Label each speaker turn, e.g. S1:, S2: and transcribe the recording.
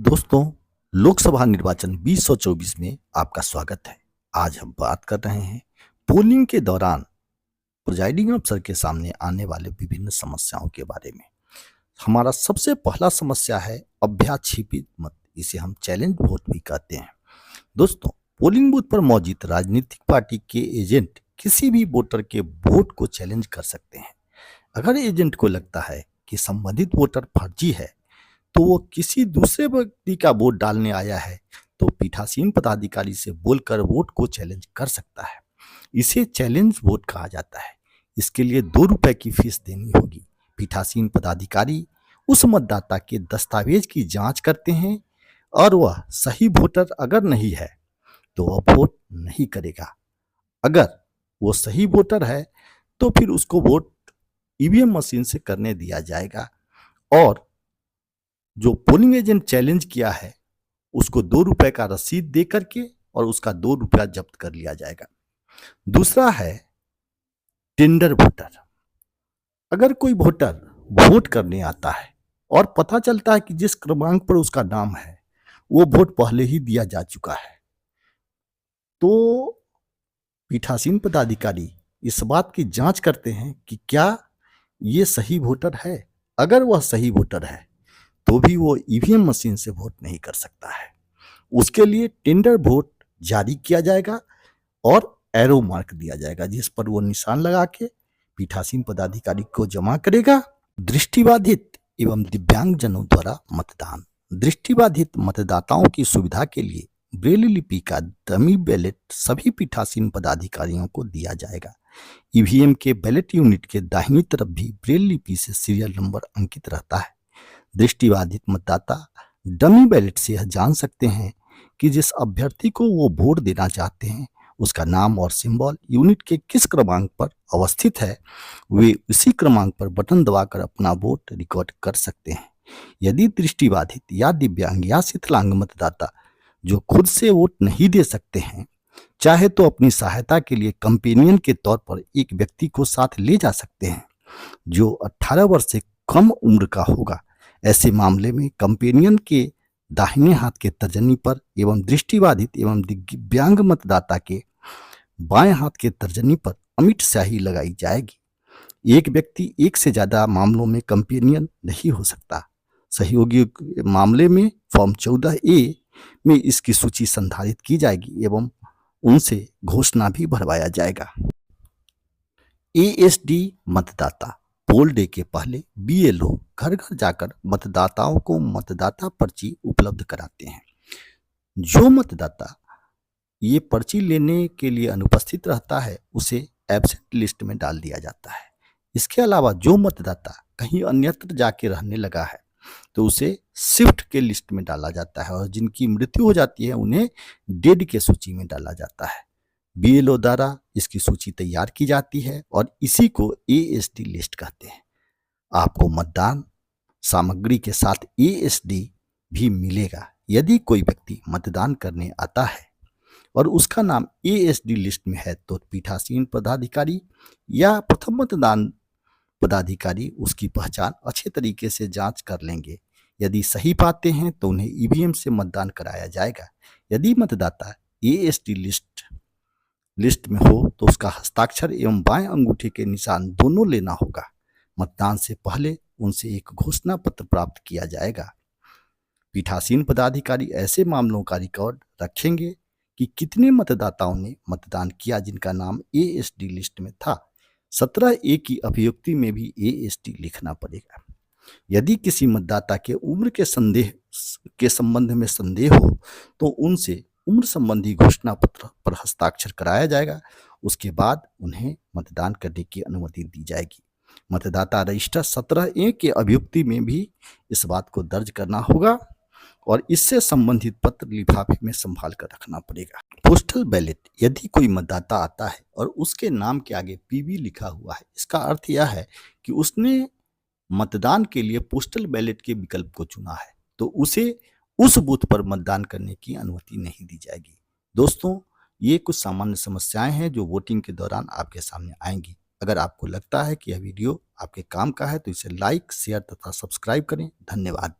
S1: दोस्तों, लोकसभा निर्वाचन 2024 में आपका स्वागत है। आज हम बात कर रहे हैं पोलिंग के दौरान प्रिजाइडिंग अफसर के सामने आने वाले विभिन्न समस्याओं के बारे में। हमारा सबसे पहला समस्या है अभ्याक्षेपित मत। इसे हम चैलेंज वोट भी कहते हैं। दोस्तों, पोलिंग बूथ पर मौजूद राजनीतिक पार्टी के एजेंट किसी भी वोटर के वोट को चैलेंज कर सकते हैं। अगर एजेंट को लगता है कि संबंधित वोटर फर्जी है तो वो किसी दूसरे व्यक्ति का वोट डालने आया है तो पीठासीन पदाधिकारी से बोलकर वोट को चैलेंज कर सकता है। इसे चैलेंज वोट कहा जाता है। इसके लिए 2 रुपए की फीस देनी होगी। पीठासीन पदाधिकारी उस मतदाता के दस्तावेज की जांच करते हैं और वह सही वोटर अगर नहीं है तो वह वोट नहीं करेगा। अगर वो सही वोटर है तो फिर उसको वोट ईवीएम मशीन से करने दिया जाएगा और जो पोलिंग एजेंट चैलेंज किया है उसको 2 रुपए का रसीद दे करके और उसका 2 रुपया जब्त कर लिया जाएगा। दूसरा है टेंडर वोटर। अगर कोई वोटर वोट करने आता है और पता चलता है कि जिस क्रमांक पर उसका नाम है वो वोट पहले ही दिया जा चुका है तो पीठासीन पदाधिकारी इस बात की जांच करते हैं कि क्या ये सही वोटर है। अगर वह सही वोटर है तो भी वो ईवीएम मशीन से वोट नहीं कर सकता है। उसके लिए टेंडर वोट जारी किया जाएगा और एरो मार्क दिया जाएगा जिस पर वो निशान लगा के पीठासीन पदाधिकारी को जमा करेगा। दृष्टिबाधित एवं दिव्यांग जनों द्वारा मतदान। दृष्टिबाधित मतदाताओं की सुविधा के लिए ब्रेल लिपि का डमी बैलेट सभी पीठासीन पदाधिकारियों को दिया जाएगा। ईवीएम के बैलेट यूनिट के दाहिनी तरफ भी ब्रेल लिपि से सीरियल नंबर अंकित रहता है। दृष्टिबाधित मतदाता डमी बैलेट से यह जान सकते हैं कि जिस अभ्यर्थी को वो वोट देना चाहते हैं उसका नाम और सिंबल यूनिट के किस क्रमांक पर अवस्थित है। वे उसी क्रमांक पर बटन दबाकर अपना वोट रिकॉर्ड कर सकते हैं। यदि दृष्टिबाधित या दिव्यांग या शिथिलांग मतदाता जो खुद से वोट नहीं दे सकते हैं चाहे तो अपनी सहायता के लिए कंपेनियन के तौर पर एक व्यक्ति को साथ ले जा सकते हैं जो 18 वर्ष से कम उम्र का होगा। ऐसे मामले में कंपेनियन के दाहिने हाथ के तर्जनी पर एवं दृष्टिबाधित एवं दिव्यांग मतदाता के बाएं हाथ के तर्जनी पर अमिट स्याही लगाई जाएगी। एक व्यक्ति एक से ज्यादा मामलों में कंपेनियन नहीं हो सकता। सहयोगी मामले में फॉर्म 14A में इसकी सूची संधारित की जाएगी एवं उनसे घोषणा भी भरवाया जाएगा। ASD मतदाता। पोल डे के पहले BLO घर घर जाकर मतदाताओं को मतदाता पर्ची उपलब्ध कराते हैं। जो मतदाता ये पर्ची लेने के लिए अनुपस्थित रहता है उसे एब्सेंट लिस्ट में डाल दिया जाता है। इसके अलावा जो मतदाता कहीं अन्यत्र जाके रहने लगा है तो उसे शिफ्ट के लिस्ट में डाला जाता है और जिनकी मृत्यु हो जाती है उन्हें डेड के सूची में डाला जाता है। BLO द्वारा इसकी सूची तैयार की जाती है और इसी को ASD लिस्ट कहते हैं। आपको मतदान सामग्री के साथ ASD भी मिलेगा। यदि कोई व्यक्ति मतदान करने आता है और उसका नाम ASD लिस्ट में है तो पीठासीन पदाधिकारी या प्रथम मतदान पदाधिकारी उसकी पहचान अच्छे तरीके से जांच कर लेंगे। यदि सही पाते हैं तो उन्हें ईवीएम से मतदान कराया जाएगा। यदि मतदाता ASD लिस्ट में हो तो उसका हस्ताक्षर एवं बाएं अंगूठे के निशान दोनों लेना होगा। मतदान से पहले उनसे एक घोषणा पत्र प्राप्त किया जाएगा। पीठासीन पदाधिकारी ऐसे मामलों का रिकॉर्ड रखेंगे कि कितने मतदाताओं ने मतदान किया जिनका नाम ASD लिस्ट में था। 17A की अभियुक्ति में भी ASD लिखना पड़ेगा। यदि किसी मतदाता के उम्र के संबंध में संदेह हो तो उनसे उम्र संबंधी घोषणा पत्र पर हस्ताक्षर कराया जाएगा। उसके बाद उन्हें मतदान करने की अनुमति दी जाएगी। मतदाता रजिस्टर 17A के अभियुक्ति में भी इस बात को दर्ज करना होगा और इससे संबंधित पत्र लिफाफे में संभाल कर रखना पड़ेगा। Postal ballot. यदि कोई मतदाता आता है और उसके नाम के आगे PB लिखा हुआ है इसका अर्थ यह है कि उसने मतदान के लिए पोस्टल बैलेट के विकल्प को चुना है तो उसे उस बूथ पर मतदान करने की अनुमति नहीं दी जाएगी। दोस्तों, ये कुछ सामान्य समस्याएं हैं जो वोटिंग के दौरान आपके सामने आएंगी। अगर आपको लगता है कि यह वीडियो आपके काम का है तो इसे लाइक, शेयर तथा सब्सक्राइब करें। धन्यवाद।